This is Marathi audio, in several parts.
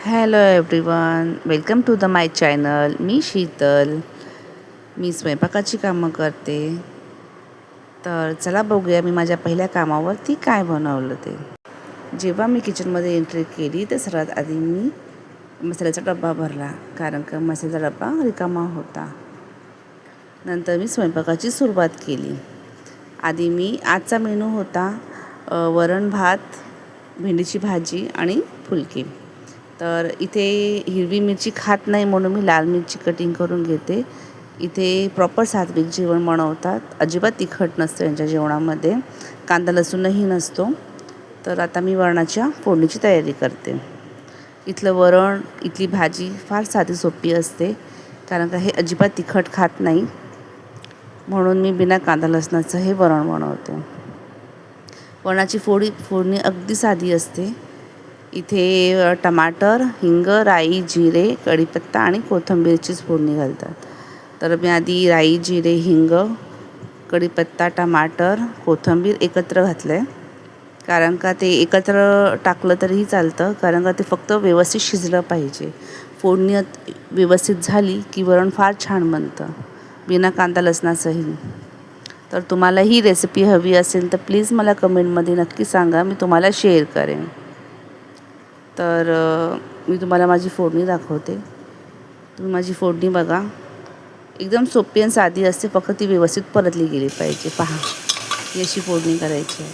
Hello everyone, welcome to the my channel. मी शीतल. मी स्वयंपाकाची कामं करते. तर चला बघूया मी माझ्या पहिल्या कामावरती काय बनवलं ते. जेव्हा मी किचनमध्ये एंट्री केली तर सर्वात आधी मी मसाल्याचा डब्बा भरला, कारण का मसाल्याचा डब्बा रिकामा होता. नंतर मी स्वयंपाकाची सुरुवात केली. आधी मी आजचा मेनू होता वरण भात, भेंडीची भाजी आणि फुलके. तर इथे हिरवी मिरची खात नाही म्हणून मी लाल मिरची कटिंग करून घेते. इथे प्रॉपर सात्विक जेवण बनवतात, अजिबात तिखट नसतं यांच्या जेवणामध्ये, कांदा लसूणही नसतो. तर आता मी वरणाच्या फोडणीची तयारी करते. इथलं वरण, इथली भाजी फार साधी सोपी असते, कारण का हे अजिबात तिखट खात नाही, म्हणून मी बिना कांदा लसणाचं हे वरण बनवते. वरणाची फोडणी अगदी साधी असते. इथे टमाटर, हिंग, राई, जिरे, कढीपत्ता आणि कोथिंबीरचीच फोडणी घालतात. तर मी आधी राई, जिरे, हिंग, कढीपत्ता, टमाटर, कोथिंबीर एकत्र घातलं आहे. कारण का ते एकत्र टाकलं तरीही चालतं, कारण का ते फक्त व्यवस्थित शिजलं पाहिजे. फोडणी व्यवस्थित झाली की वरण फार छान बनतं, बिना कांदा लसणाचंही. तर तुम्हाला ही रेसिपी हवी असेल तर प्लीज मला कमेंटमध्ये नक्की सांगा, मी तुम्हाला शेअर करेन. तर मी तुम्हाला माझी फोडणी दाखवते. तुम्ही माझी फोडणी बघा, एकदम सोपी आणि साधी असते, फक्त ती व्यवस्थित परतली गेली पाहिजे. पहा, ही अशी फोडणी करायची आहे.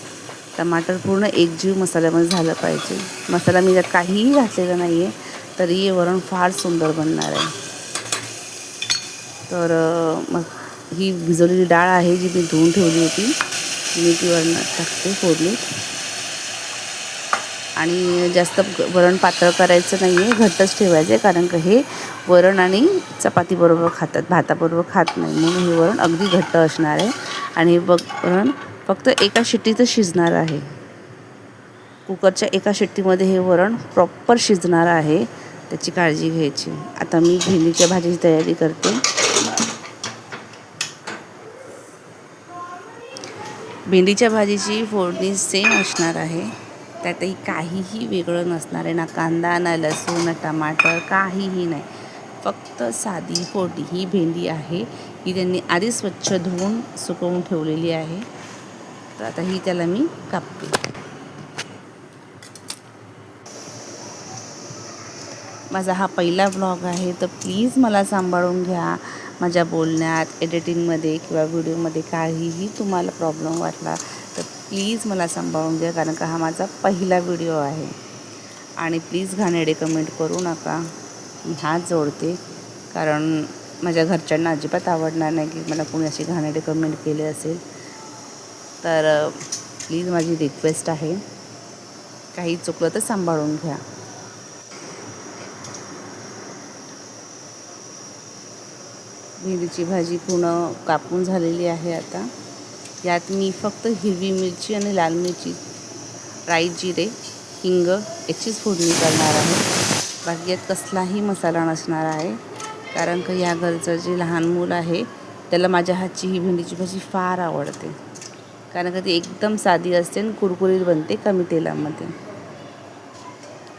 टमाटर पूर्ण एकजीव मसाल्यामध्ये झालं पाहिजे. मसाला मी त्यात काहीही घातलेलं नाही आहे, तरी हे वरण फार सुंदर बनणार आहे. तर मग ही भिजवलेली डाळ आहे जी मी धुवून ठेवली होती, मी ती वरणात टाकते फोडणीत. आणि जास्त वरण पातळ करायचं नाही आहे, घट्टच ठेवायचं आहे, कारण का हे वरण आणि चपातीबरोबर खातात, भाताबरोबर खात नाही, म्हणून हे वरण अगदी घट्ट असणार आहे. आणि वरण फक्त एका शिट्टीतच शिजणार आहे. कुकरच्या एका शिट्टीमध्ये हे वरण प्रॉपर शिजणार आहे, त्याची काळजी घ्यायची. आता मी भेंडीच्या भाजीची तयारी करते. भेंडीच्या भाजीची फोडणी सेम असणार आहे, त्यातही काहीही वेगळं नसणार आहे. ना कांदा, ना लसूण, ना टमाटर, काहीही नाही. फक्त साधी फोडणी. ही भेंडी आहे, ही त्यांनी आधी स्वच्छ धुवून सुकवून ठेवलेली आहे. तर आता ही त्याला मी कापते. माझा हा पहिला व्लॉग आहे, तर प्लीज मला सांभाळून घ्या. माझ्या बोलण्यात, एडिटिंगमध्ये किंवा व्हिडिओमध्ये काहीही तुम्हाला प्रॉब्लेम वाटला तर प्लीज मला सांभाळून घ्या, कारण का हा माझा पहिला व्हिडिओ आहे. आणि प्लीज घाणेरडे कमेंट करू नका. मी हात जोडते, कारण माझ्या घरच्यांना अजिबात आवडणार नाही की मला कोणी अशी घाणेरडे कमेंट केले असेल. तर प्लीज माझी रिक्वेस्ट आहे, काही चुकलं तर सांभाळून घ्या. भेंडीची भाजी पूर्ण कापून झालेली आहे. आता यात मी फक्त हिरवी मिरची आणि लाल मिरची, राई, जिरे, हिंग याचीच फोडणी करणार आहे. बाकी यात कसलाही मसाला नसणार आहे, कारण का या घरचं जे लहान मूल आहे त्याला माझ्या हातची ही भेंडीची भाजी फार आवडते, कारण का ती एकदम साधी असते आणि कुरकुरीत बनते कमी तेलामध्ये.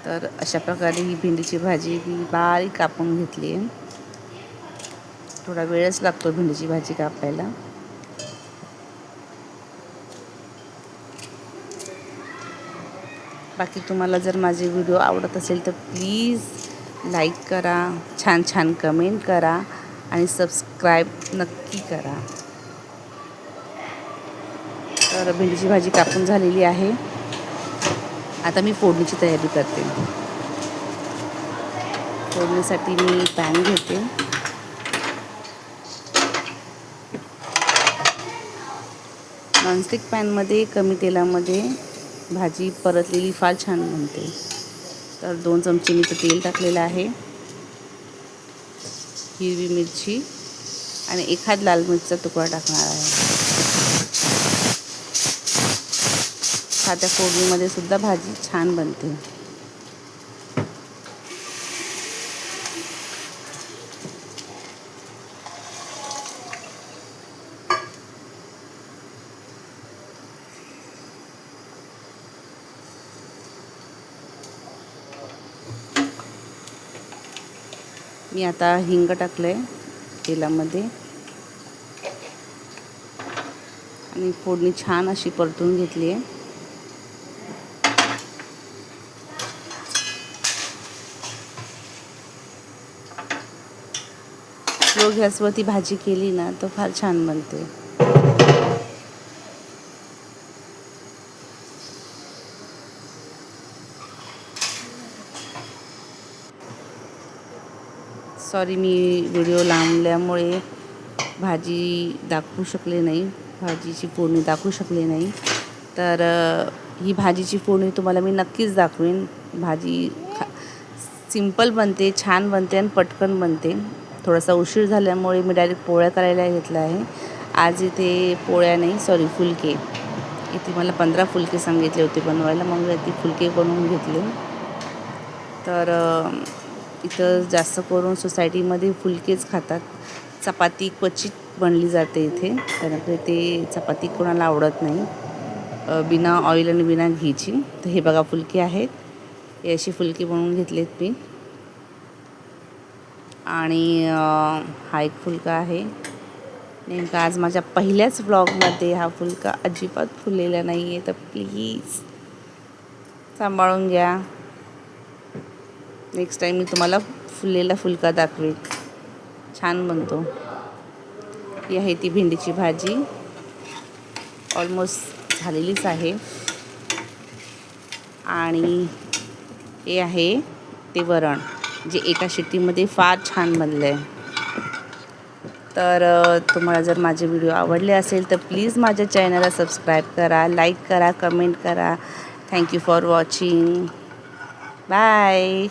तर अशा प्रकारे ही भेंडीची भाजी मी बारीक कापून घेतली आहे. थोडा वेळच लागतो भेंडीची भाजी कापायला. बाकी तुम्हाला जर माझे व्हिडिओ आवडत असेल तर प्लीज लाईक करा, छान छान कमेंट करा आणि सबस्क्राईब नक्की करा. तर भेंडीची भाजी कापून झालेली आहे. आता मी फोडणीची तयारी करते. फोडणीसाठी मी पॅन घेते. नॉनस्टिक पॅनमध्ये कमी तेलामध्ये भाजी परतलेली फार छान बनते. तर 2 चमचे मी तेल टाकलेलं आहे. हिरवी मिरची आणि एखाद लाल मिरचीचा तुकडा टाकणार आहे. साध्या फोडणीमध्ये सुद्धा भाजी छान बनते. मी आता हिंग टाकलं आहे तेलामध्ये आणि फोडणी छान अशी परतून घेतली आहे. स्लो गॅसवरती भाजी केली ना तर फार छान बनते. सॉरी, मी व्हिडिओ लांबल्यामुळे भाजी दाखवू शकले नाही, भाजीची फोडणी दाखवू शकले नाही. तर ही भाजीची फोडणी तुम्हाला मी नक्कीच दाखवेन. भाजी सिंपल बनते, छान बनते आणि पटकन बनते. थोडासा उशीर झाल्यामुळे मी डायरेक्ट पोळ्या करायला घेतला आहे. आज इथे पोळ्या नाही, सॉरी फुलके. इथे मला 15 फुलके सांगितले होते बनवायला, मग ती फुलके बनवून घेतले. तर इथं जास्त करून सोसायटीमध्ये फुलकेच खातात. चपाती क्वचित बनली जाते इथे, कारण ते चपाती कोणाला आवडत नाही बिना ऑइल आणि बिना घीची. तर हे बघा फुलके आहेत, हे अशी फुलके बनवून घेतलेत मी. आणि हा एक फुलका आहे. नेमका आज माझ्या पहिल्याच ब्लॉगमध्ये हा फुलका अजिबात फुललेला नाही आहे, तर प्लीज सांभाळून घ्या. नेक्स्ट टाईम मी तुम्हाला फुललेला फुलका दाखवेल, छान बनतो. ही आहे ती भेंडीची भाजी, ऑलमोस्ट झालेलीच आहे. आणि हे आहे ते वरण, जे एका शिट्टीमध्ये फार छान बनलं आहे. तर तुम्हाला जर माझे व्हिडिओ आवडले असेल तर प्लीज माझ्या चॅनलला सबस्क्राईब करा, लाईक करा, कमेंट करा. Thank you for watching. बाय.